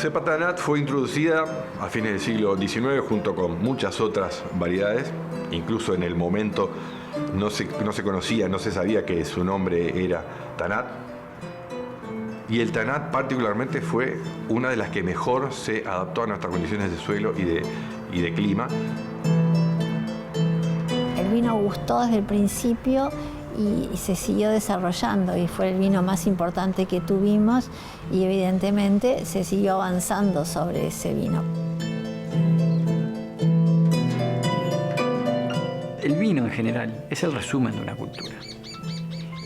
cepa Tanat fue introducida a fines del siglo XIX junto con muchas otras variedades. Incluso en el momento no se conocía, no se sabía que su nombre era Tanat. Y el Tanat particularmente fue una de las que mejor se adaptó a nuestras condiciones de suelo y de clima. El vino gustó desde el principio y se siguió desarrollando y fue el vino más importante que tuvimos y evidentemente se siguió avanzando sobre ese vino. El vino en general es el resumen de una cultura.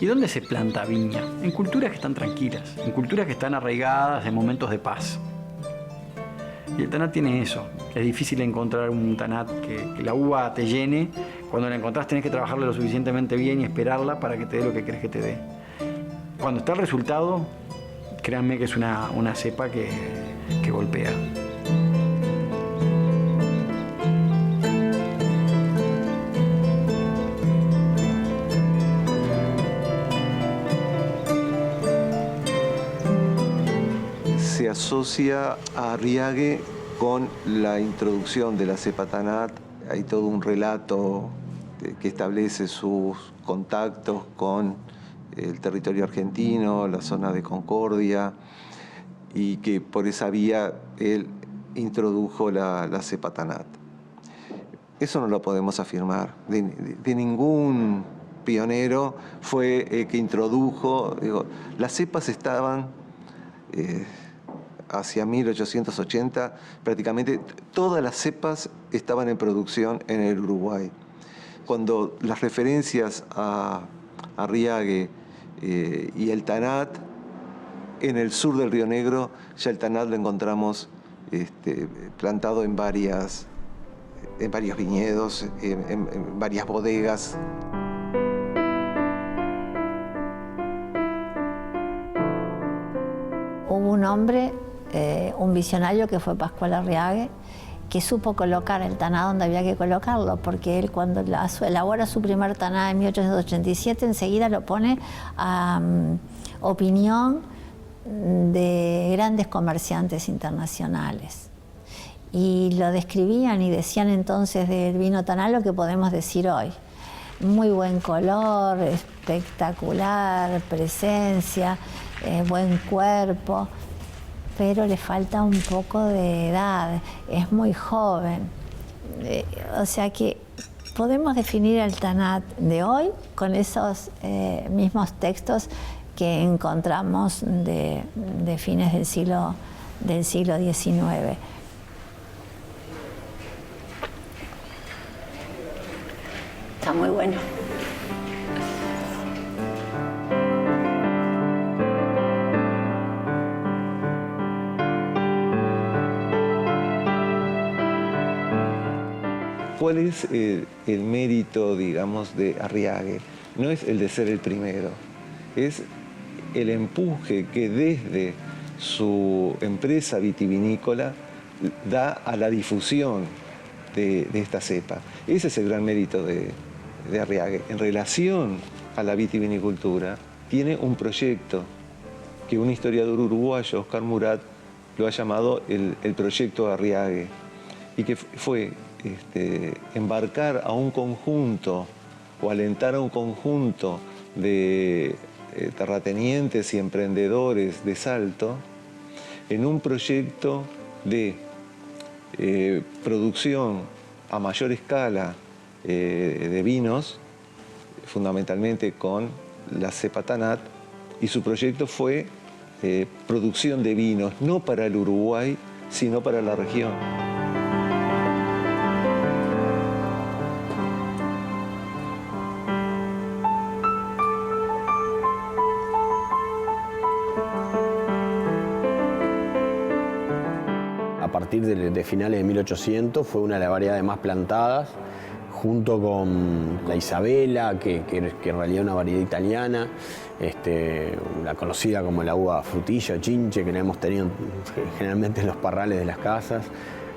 ¿Y dónde se planta viña? En culturas que están tranquilas, en culturas que están arraigadas en momentos de paz. Y el Tanat tiene eso. Es difícil encontrar un Tanat que la uva te llene. Cuando la encontrás tenés que trabajarla lo suficientemente bien y esperarla para que te dé lo que crees que te dé. Cuando está el resultado, créanme que es una cepa que golpea. Se asocia a Arriague con la introducción de la cepa Tanat. Hay todo un relato que establece sus contactos con el territorio argentino, la zona de Concordia, y que por esa vía él introdujo la cepa Tanat. Eso no lo podemos afirmar. De ningún pionero fue el que introdujo. Las cepas estaban... hacia 1880, prácticamente todas las cepas estaban en producción en el Uruguay. Cuando las referencias a Arriague y el Tanat, en el sur del Río Negro, ya el Tanat lo encontramos plantado en varios viñedos, en varias bodegas. Hubo un hombre, un visionario que fue Pascual Arriague, que supo colocar el Tanat donde había que colocarlo, porque él cuando elabora su primer Tanat en 1887, enseguida lo pone a opinión de grandes comerciantes internacionales. Y lo describían y decían entonces del vino Tanat lo que podemos decir hoy. Muy buen color, espectacular presencia, buen cuerpo, pero le falta un poco de edad, es muy joven. O sea que podemos definir el Tanat de hoy con esos mismos textos que encontramos de fines del siglo XIX. Está muy bueno. ¿Cuál es el mérito, digamos, de Arriague? No es el de ser el primero, es el empuje que desde su empresa vitivinícola da a la difusión de esta cepa. Ese es el gran mérito de Arriague. En relación a la vitivinicultura, tiene un proyecto que un historiador uruguayo, Oscar Murat, lo ha llamado el proyecto Arriague, y que fue embarcar a un conjunto o alentar a un conjunto de terratenientes y emprendedores de Salto en un proyecto de producción a mayor escala de vinos, fundamentalmente con la cepa Tanat, y su proyecto fue producción de vinos no para el Uruguay, sino para la región. A partir de finales de 1800 fue una de las variedades más plantadas, junto con la Isabela, que en realidad es una variedad italiana, la conocida como la uva frutilla o chinche, que la hemos tenido generalmente en los parrales de las casas.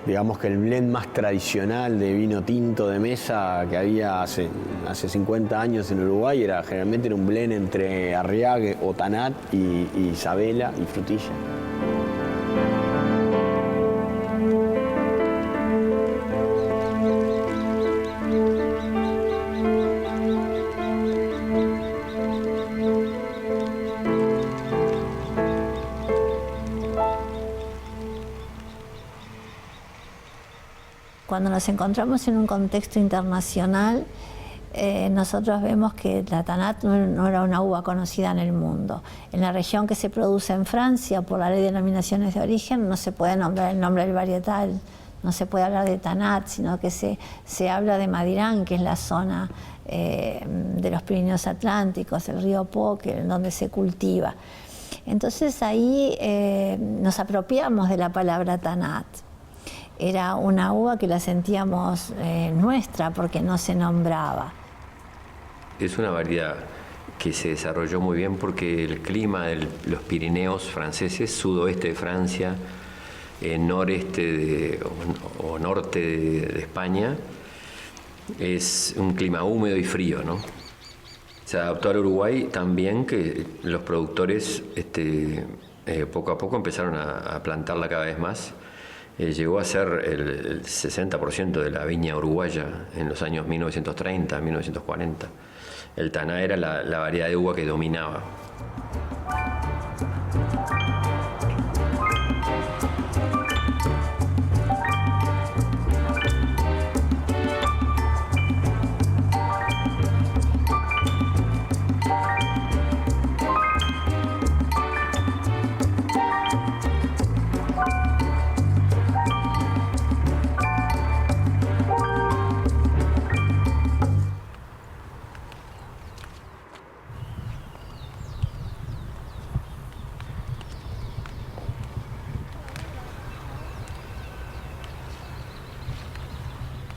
Digamos que el blend más tradicional de vino tinto de mesa que había hace 50 años en Uruguay generalmente era un blend entre Arriague o Tanat y Isabela y frutilla. cuando nos encontramos en un contexto internacional, nosotros vemos que la Tanat no era una uva conocida en el mundo. En la región que se produce en Francia, por la ley de denominaciones de origen, no se puede nombrar el nombre del varietal, no se puede hablar de Tanat, sino que se habla de Madirán, que es la zona de los Pirineos Atlánticos, el río Po, donde se cultiva. Entonces ahí nos apropiamos de la palabra Tanat. Era una uva que la sentíamos nuestra porque no se nombraba. Es una variedad que se desarrolló muy bien porque el clima de los Pirineos franceses, sudoeste de Francia, noreste o norte de España, es un clima húmedo y frío, ¿no? Se adaptó al Uruguay también, que los productores poco a poco empezaron a plantarla cada vez más. Llegó a ser el 60% de la viña uruguaya en los años 1930, 1940. El Taná era la variedad de uva que dominaba.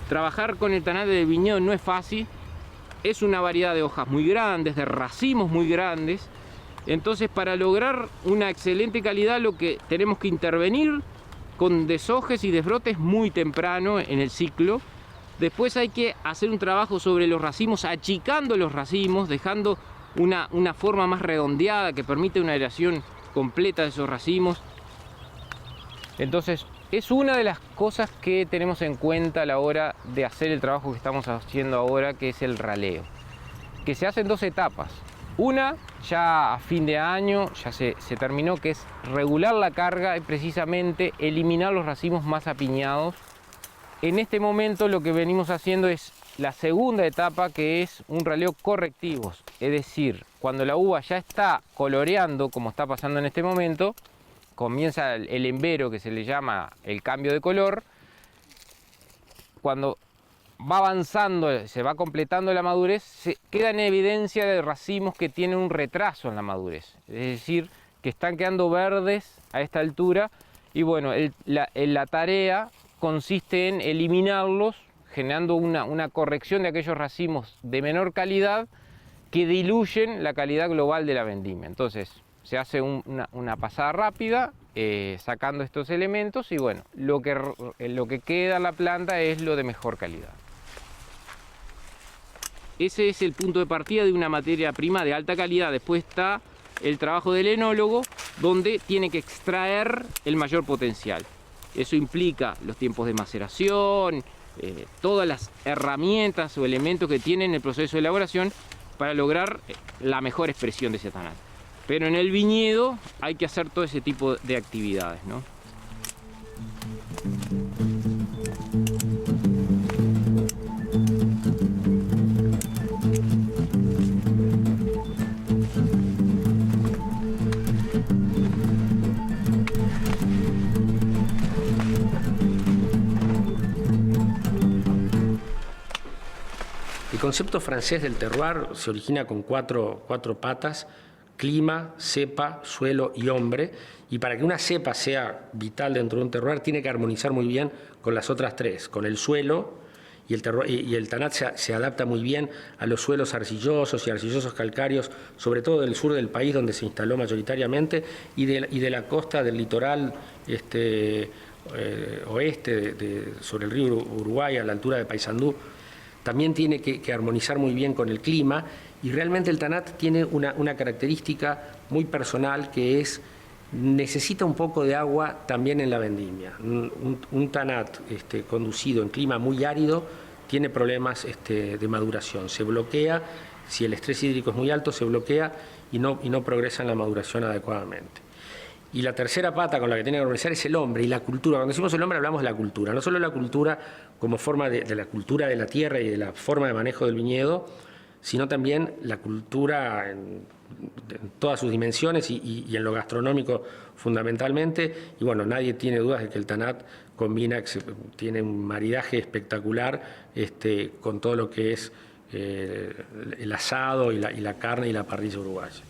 Trabajar con el Tanat de viñedo no es fácil, es una variedad de hojas muy grandes, de racimos muy grandes, entonces para lograr una excelente calidad lo que tenemos que intervenir con deshojes y desbrotes muy temprano en el ciclo. Después hay que hacer un trabajo sobre los racimos, achicando los racimos, dejando una forma más redondeada que permite una aireación completa de esos racimos. Entonces, es una de las cosas que tenemos en cuenta a la hora de hacer el trabajo que estamos haciendo ahora, que es el raleo, que se hace en 2 etapas. Una, ya a fin de año, ya se terminó, que es regular la carga y precisamente eliminar los racimos más apiñados. En este momento lo que venimos haciendo es la segunda etapa, que es un raleo correctivos, es decir, cuando la uva ya está coloreando, como está pasando en este momento, comienza el embero, que se le llama el cambio de color. Cuando va avanzando, se va completando la madurez, se queda en evidencia de racimos que tienen un retraso en la madurez, es decir, que están quedando verdes a esta altura, y bueno, la tarea consiste en eliminarlos, generando una corrección de aquellos racimos de menor calidad que diluyen la calidad global de la vendimia. Entonces, se hace una pasada rápida, sacando estos elementos, y bueno, lo que queda en la planta es lo de mejor calidad. Ese es el punto de partida de una materia prima de alta calidad. Después está el trabajo del enólogo, donde tiene que extraer el mayor potencial. Eso implica los tiempos de maceración, todas las herramientas o elementos que tiene en el proceso de elaboración para lograr la mejor expresión de ese tanat. Pero en el viñedo hay que hacer todo ese tipo de actividades, ¿no? El concepto francés del terroir se origina con cuatro patas: clima, cepa, suelo y hombre, y para que una cepa sea vital dentro de un terroir tiene que armonizar muy bien con las otras 3, con el suelo, y el Tanat se adapta muy bien a los suelos arcillosos y arcillosos calcáreos, sobre todo del sur del país, donde se instaló mayoritariamente, y de la costa del litoral oeste, sobre el río Uruguay, a la altura de Paysandú. También tiene que armonizar muy bien con el clima, y realmente el Tanat tiene una característica muy personal, que es necesita un poco de agua también en la vendimia. Un Tanat conducido en clima muy árido tiene problemas de maduración, se bloquea, si el estrés hídrico es muy alto se bloquea y no progresa en la maduración adecuadamente. Y la tercera pata con la que tiene que organizar es el hombre y la cultura. Cuando decimos el hombre hablamos de la cultura, no solo la cultura como forma de la cultura de la tierra y de la forma de manejo del viñedo, sino también la cultura en todas sus dimensiones y en lo gastronómico fundamentalmente. Y bueno, nadie tiene dudas de que el Tanat combina, tiene un maridaje espectacular con todo lo que es el asado y la carne y la parrilla uruguaya.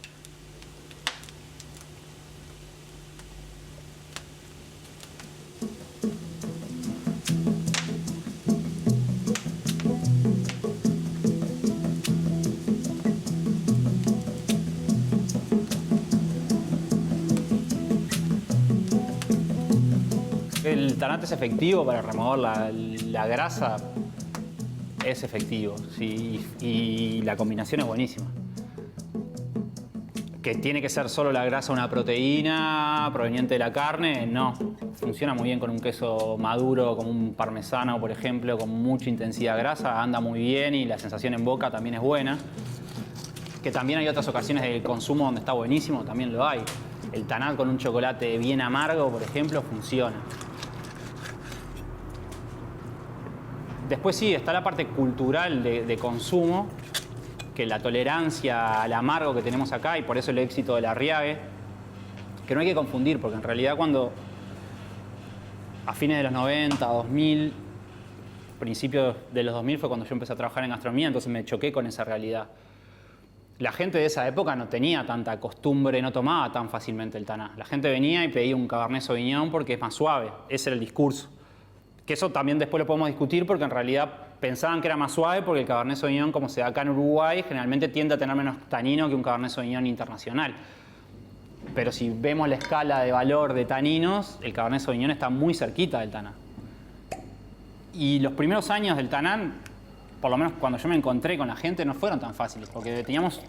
El Tanat es efectivo para remover la grasa, es efectivo, sí, y la combinación es buenísima. ¿Que tiene que ser solo la grasa una proteína proveniente de la carne? No, funciona muy bien con un queso maduro, como un parmesano, por ejemplo, con mucha intensidad de grasa, anda muy bien y la sensación en boca también es buena. Que también hay otras ocasiones de consumo donde está buenísimo, también lo hay. El Tanat con un chocolate bien amargo, por ejemplo, funciona. Después sí, está la parte cultural de consumo, que la tolerancia al amargo que tenemos acá, y por eso el éxito del Arriague, que no hay que confundir, porque en realidad cuando a fines de los 90, 2000, principios de los 2000 fue cuando yo empecé a trabajar en gastronomía, entonces me choqué con esa realidad. La gente de esa época no tenía tanta costumbre, no tomaba tan fácilmente el Tanat. La gente venía y pedía un Cabernet Sauvignon porque es más suave, ese era el discurso. Que eso también después lo podemos discutir porque en realidad pensaban que era más suave porque el Cabernet Sauvignon, como se da acá en Uruguay, generalmente tiende a tener menos tanino que un Cabernet Sauvignon internacional. Pero si vemos la escala de valor de taninos, el Cabernet Sauvignon está muy cerquita del Tanat. Y los primeros años del Tanat, por lo menos cuando yo me encontré con la gente, no fueron tan fáciles porque teníamos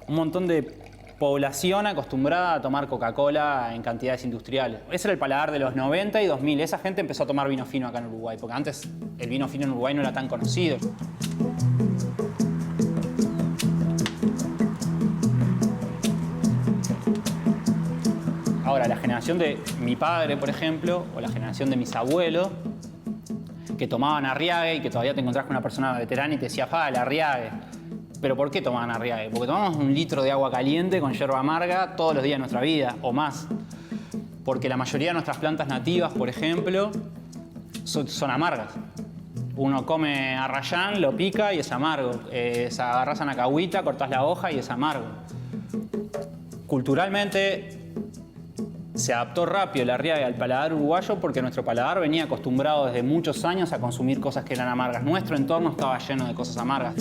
un montón de población acostumbrada a tomar Coca-Cola en cantidades industriales. Ese era el paladar de los 90 y 2000. Esa gente empezó a tomar vino fino acá en Uruguay, porque antes el vino fino en Uruguay no era tan conocido. Ahora, la generación de mi padre, por ejemplo, o la generación de mis abuelos, que tomaban Arriague y que todavía te encontrás con una persona veterana y te decía, el Arriague. ¿Pero por qué tomaban Arriague? Porque tomamos 1 litro de agua caliente con yerba amarga todos los días de nuestra vida, o más. Porque la mayoría de nuestras plantas nativas, por ejemplo, son amargas. Uno come arrayán, lo pica y es amargo. Agarrás anacahuita, cortás la hoja y es amargo. Culturalmente se adaptó rápido el Arriague al paladar uruguayo porque nuestro paladar venía acostumbrado desde muchos años a consumir cosas que eran amargas. Nuestro entorno estaba lleno de cosas amargas.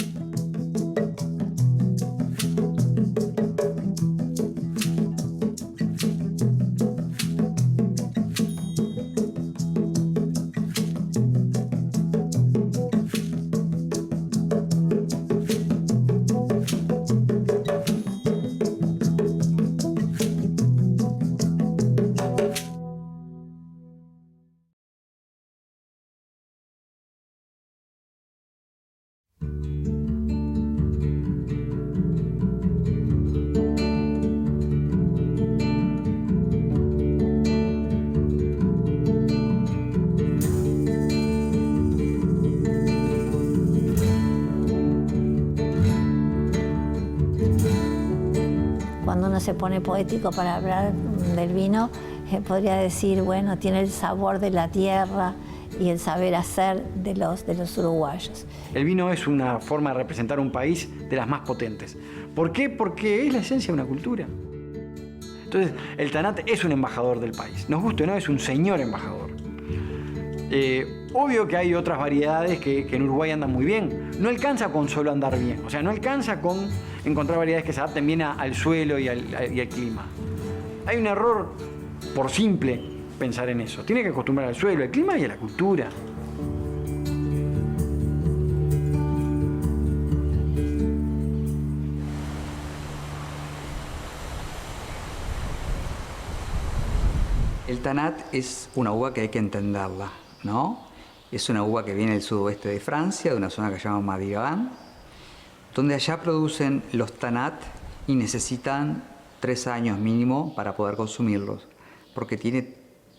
Cuando uno se pone poético para hablar del vino, podría decir, bueno, tiene el sabor de la tierra y el saber hacer de los uruguayos. El vino es una forma de representar un país de las más potentes. ¿Por qué? Porque es la esencia de una cultura. Entonces, el Tanat es un embajador del país. Nos guste o no, es un señor embajador. Obvio que hay otras variedades que en Uruguay andan muy bien. No alcanza con solo andar bien. O sea, no alcanza con encontrar variedades que se adapten bien al suelo y al clima. Hay un error por simple pensar en eso. Tiene que acostumbrar al suelo, al clima y a la cultura. El Tanat es una uva que hay que entenderla, ¿no? Es una uva que viene del sudoeste de Francia, de una zona que se llama Madiran, donde allá producen los Tanat y necesitan 3 años mínimo para poder consumirlos. porque tiene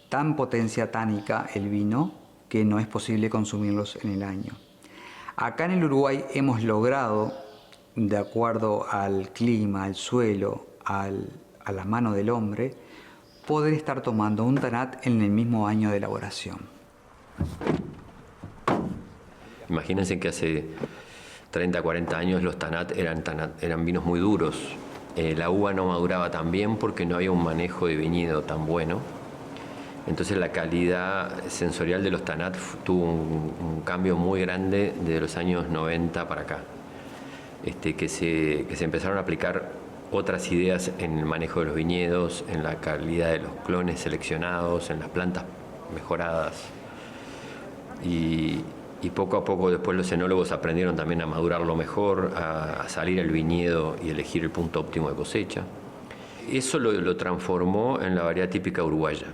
tan potencia tánica el vino que no es posible consumirlos en el año. Acá en el Uruguay hemos logrado, de acuerdo al clima, al suelo, a la mano del hombre, poder estar tomando un Tanat en el mismo año de elaboración. Imagínense que hace 30, 40 años los Tanat eran vinos muy duros. La uva no maduraba tan bien porque no había un manejo de viñedo tan bueno. Entonces la calidad sensorial de los Tanat tuvo un cambio muy grande desde los años 90 para acá. Que se empezaron a aplicar otras ideas en el manejo de los viñedos, en la calidad de los clones seleccionados, en las plantas mejoradas. Y poco a poco después los enólogos aprendieron también a madurarlo mejor, a salir al viñedo y elegir el punto óptimo de cosecha. Eso lo transformó en la variedad típica uruguaya.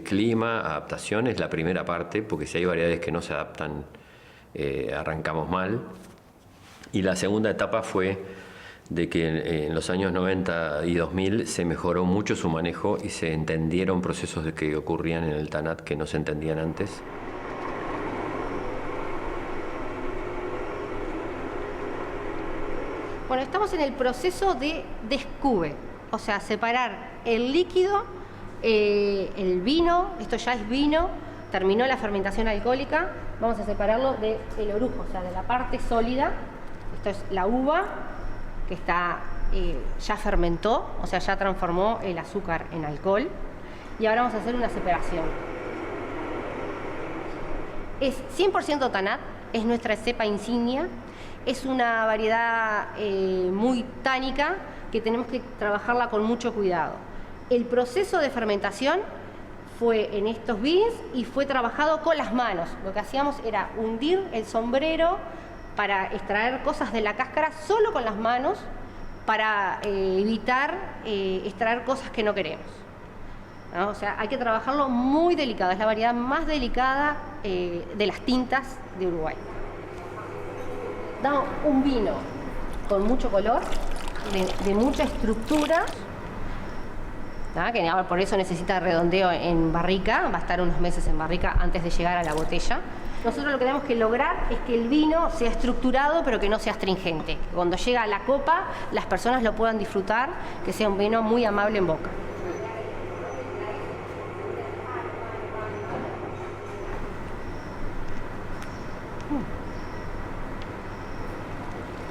Clima, adaptación es la primera parte, porque si hay variedades que no se adaptan, arrancamos mal. Y la segunda etapa fue de que en los años 90 y 2000 se mejoró mucho su manejo y se entendieron procesos que ocurrían en el Tanat que no se entendían antes. Bueno, estamos en el proceso de descube, o sea, separar el líquido, el vino, esto ya es vino, terminó la fermentación alcohólica, vamos a separarlo del orujo, o sea, de la parte sólida. Esto es la uva, que está, ya fermentó, o sea, ya transformó el azúcar en alcohol. Y ahora vamos a hacer una separación. Es 100% Tanat, es nuestra cepa insignia. Es una variedad muy tánica que tenemos que trabajarla con mucho cuidado. El proceso de fermentación fue en estos bins y fue trabajado con las manos. Lo que hacíamos era hundir el sombrero para extraer cosas de la cáscara solo con las manos para evitar extraer cosas que no queremos, ¿no? O sea, hay que trabajarlo muy delicado. Es la variedad más delicada de las tintas de Uruguay. Da un vino con mucho color, de mucha estructura, ¿no? Que por eso necesita redondeo en barrica, va a estar unos meses en barrica antes de llegar a la botella. Nosotros lo que tenemos que lograr es que el vino sea estructurado pero que no sea astringente. Cuando llega a la copa las personas lo puedan disfrutar, que sea un vino muy amable en boca.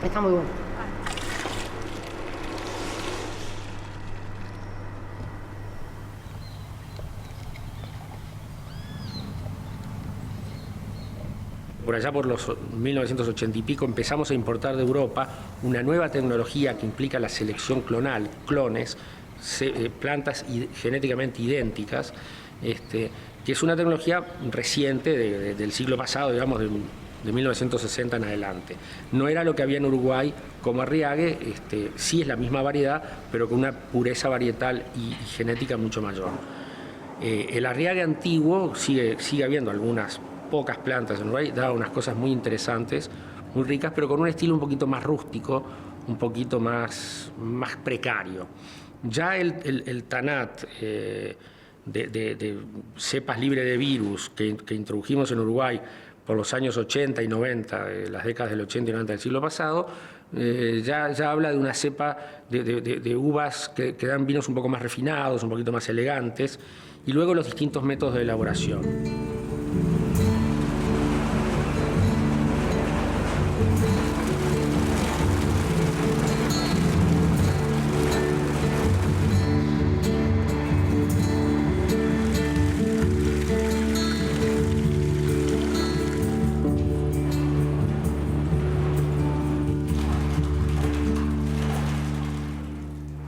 Está muy bueno. Por allá por los 1980 y pico empezamos a importar de Europa una nueva tecnología que implica la selección clonal, clones, plantas genéticamente idénticas, que es una tecnología reciente del siglo pasado, digamos, de 1960 en adelante. No era lo que había en Uruguay como Arriague, sí es la misma variedad, pero con una pureza varietal y genética mucho mayor. El Arriague antiguo sigue habiendo algunas pocas plantas en Uruguay, daba unas cosas muy interesantes, muy ricas, pero con un estilo un poquito más rústico, un poquito más precario. Ya el Tanat de cepas libres de virus que introdujimos en Uruguay por los años 80 y 90, las décadas del 80 y 90 del siglo pasado, ya habla de una cepa de uvas que dan vinos un poco más refinados, un poquito más elegantes, y luego los distintos métodos de elaboración.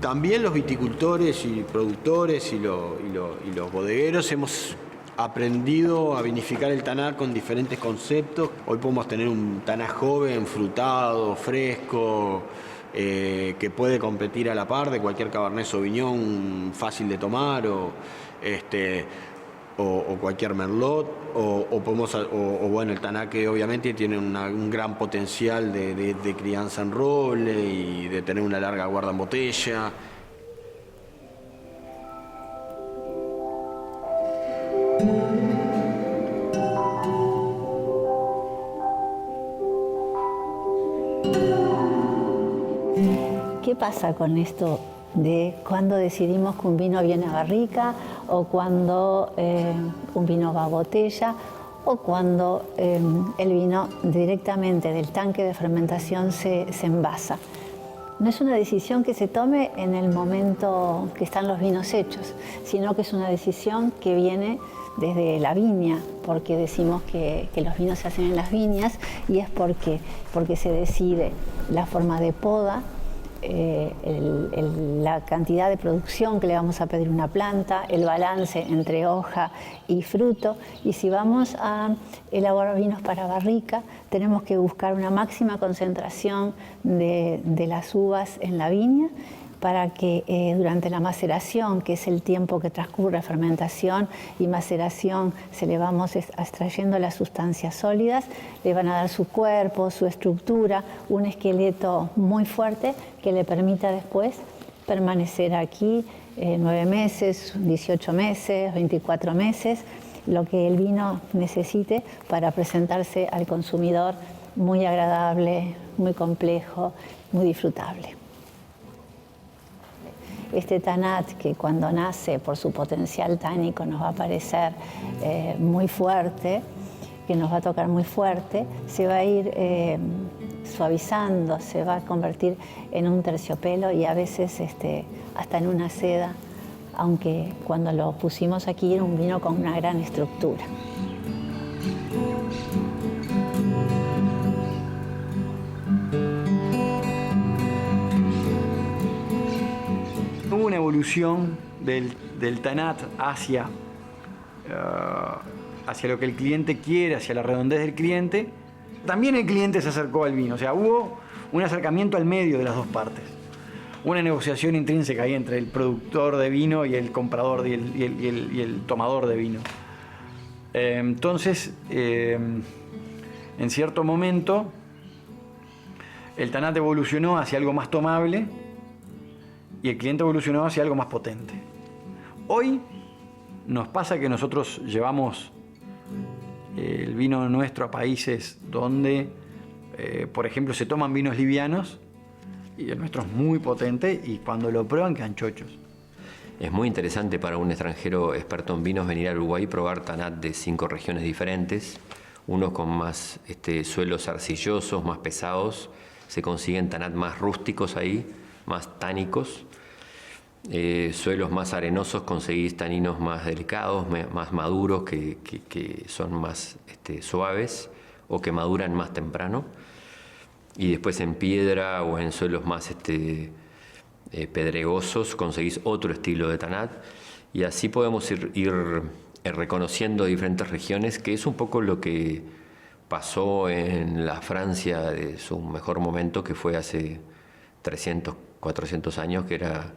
También los viticultores y productores y los bodegueros hemos aprendido a vinificar el Tanat con diferentes conceptos. Hoy podemos tener un Tanat joven, frutado, fresco, que puede competir a la par de cualquier Cabernet Sauvignon fácil de tomar o cualquier Merlot, o bueno, el Tanat que obviamente tiene un gran potencial de crianza en roble y de tener una larga guarda en botella. ¿Qué pasa con esto de cuando decidimos que un vino viene a barrica o cuando un vino va a botella o cuando el vino directamente del tanque de fermentación se envasa? No es una decisión que se tome en el momento que están los vinos hechos, sino que es una decisión que viene desde la viña, porque decimos que los vinos se hacen en las viñas, y es porque se decide la forma de poda, la cantidad de producción que le vamos a pedir a una planta, el balance entre hoja y fruto. Y si vamos a elaborar vinos para barrica, tenemos que buscar una máxima concentración de las uvas en la viña, para que durante la maceración, que es el tiempo que transcurre fermentación y maceración, se le vamos extrayendo las sustancias sólidas, le van a dar su cuerpo, su estructura, un esqueleto muy fuerte que le permita después permanecer aquí 9 meses, 18 meses, 24 meses, lo que el vino necesite para presentarse al consumidor muy agradable, muy complejo, muy disfrutable. Este Tanat, que cuando nace por su potencial tánico nos va a parecer muy fuerte, que nos va a tocar muy fuerte, se va a ir suavizando, se va a convertir en un terciopelo y a veces hasta en una seda, aunque cuando lo pusimos aquí era un vino con una gran estructura. Hubo una evolución del Tanat hacia lo que el cliente quiere, hacia la redondez del cliente. También el cliente se acercó al vino, o sea, hubo un acercamiento al medio de las dos partes. Una negociación intrínseca ahí entre el productor de vino y el comprador y el tomador de vino. Entonces, en cierto momento, el Tanat evolucionó hacia algo más tomable y el cliente evolucionó hacia algo más potente. Hoy nos pasa que nosotros llevamos el vino nuestro a países donde, por ejemplo, se toman vinos livianos y el nuestro es muy potente y cuando lo prueban quedan chochos. Es muy interesante para un extranjero experto en vinos venir al Uruguay y probar Tanat de 5 regiones diferentes, unos con más suelos arcillosos, más pesados, se consiguen Tanat más rústicos ahí, más tánicos. Suelos más arenosos conseguís taninos más delicados, más maduros, que son más suaves o que maduran más temprano. Y después en piedra o en suelos más pedregosos conseguís otro estilo de Tanat. Y así podemos ir reconociendo diferentes regiones, que es un poco lo que pasó en la Francia de su mejor momento, que fue hace 300, 400 años, que era...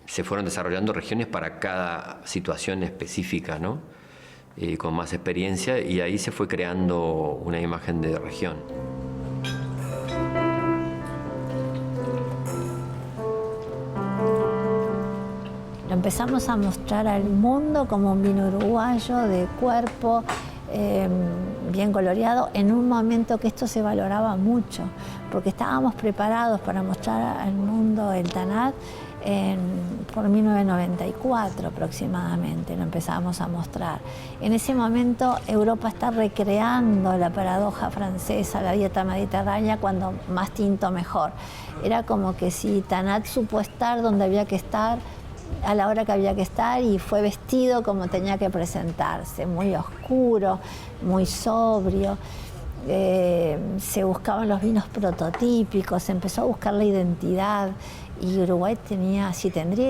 se fueron desarrollando regiones para cada situación específica, ¿no? Con más experiencia, y ahí se fue creando una imagen de región. Lo empezamos a mostrar al mundo como un vino uruguayo de cuerpo, bien coloreado, en un momento que esto se valoraba mucho, porque estábamos preparados para mostrar al mundo el Tanat por 1994 aproximadamente, lo empezábamos a mostrar. En ese momento Europa está recreando la paradoja francesa, la dieta mediterránea, cuando más tinto mejor. Era como que si Tanat supo estar donde había que estar, a la hora que había que estar, y fue vestido como tenía que presentarse, muy oscuro, muy sobrio. Se buscaban los vinos prototípicos, se empezó a buscar la identidad, y Uruguay tendría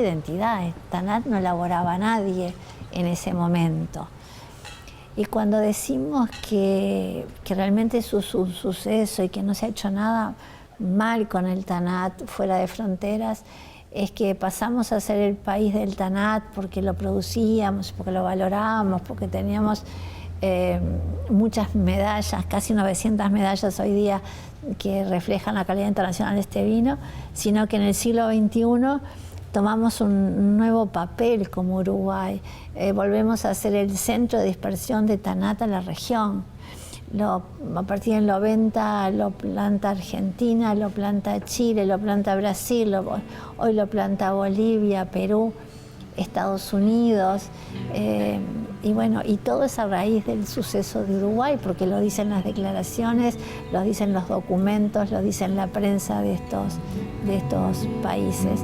identidad. Tanat no elaboraba a nadie en ese momento. Y cuando decimos que realmente es un suceso y que no se ha hecho nada mal con el Tanat fuera de fronteras, es que pasamos a ser el país del Tanat porque lo producíamos, porque lo valorábamos, porque teníamos muchas medallas, casi 900 medallas hoy día que reflejan la calidad internacional de este vino, sino que en el siglo XXI tomamos un nuevo papel como Uruguay. Volvemos a ser el centro de dispersión de TANAT en la región. A partir del 90 lo planta Argentina, lo planta Chile, lo planta Brasil, hoy lo planta Bolivia, Perú, Estados Unidos, y bueno, y todo es a raíz del suceso de Uruguay, porque lo dicen las declaraciones, lo dicen los documentos, lo dicen la prensa de estos países.